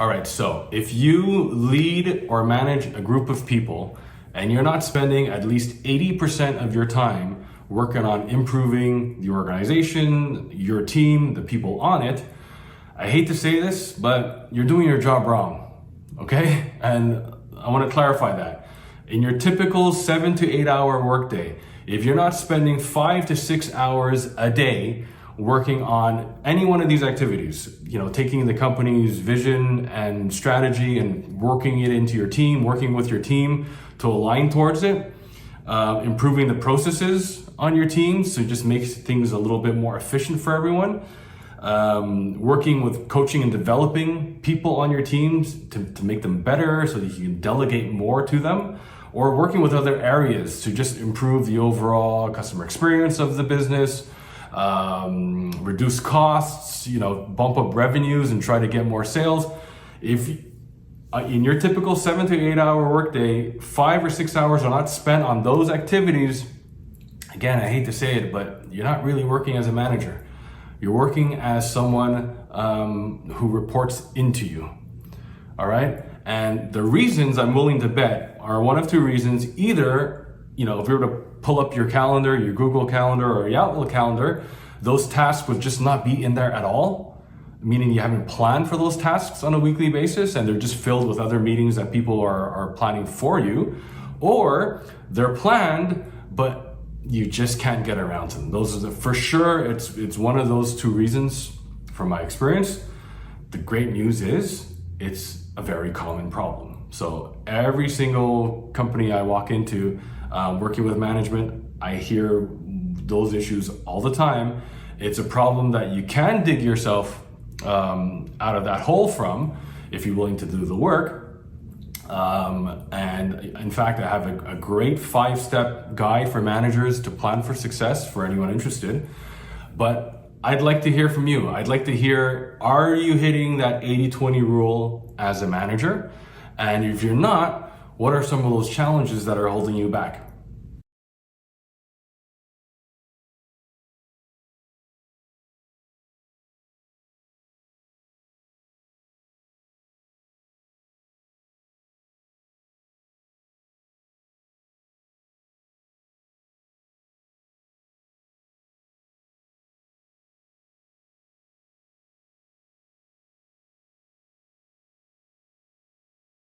All right, so if you lead or manage a group of people and you're not spending at least 80% of your time working on improving the organization, your team, the people on it, I hate to say this, but you're doing your job wrong, okay? And I want to clarify that. In your typical 7 to 8 hour workday, if you're not spending 5 to 6 hours a day working on any one of these activities, taking the company's vision and strategy and working it into your team, working with your team to align towards it, improving the processes on your team so it just makes things a little bit more efficient for everyone, working with coaching and developing people on your teams to make them better so that you can delegate more to them, or working with other areas to just improve the overall customer experience of the business, reduce costs, bump up revenues and try to get more sales. If in your typical 7 to 8 hour workday, 5 or 6 hours are not spent on those activities, again, I hate to say it, but you're not really working as a manager. You're working as someone who reports into you. All right? And the reasons I'm willing to bet are one of two reasons. Either, if you were to pull up your calendar, your Google Calendar or your Outlook calendar, those tasks would just not be in there at all, meaning you haven't planned for those tasks on a weekly basis and they're just filled with other meetings that people are planning for you, or they're planned, but you just can't get around to them. Those are for sure, it's one of those two reasons from my experience. The great news is it's a very common problem. So every single company I walk into, working with management, I hear those issues all the time. It's a problem that you can dig yourself out of that hole from if you're willing to do the work. And in fact, I have a great 5-step guide for managers to plan for success for anyone interested. But I'd like to hear from you. I'd like to hear, are you hitting that 80-20 rule as a manager? And if you're not, what are some of those challenges that are holding you back?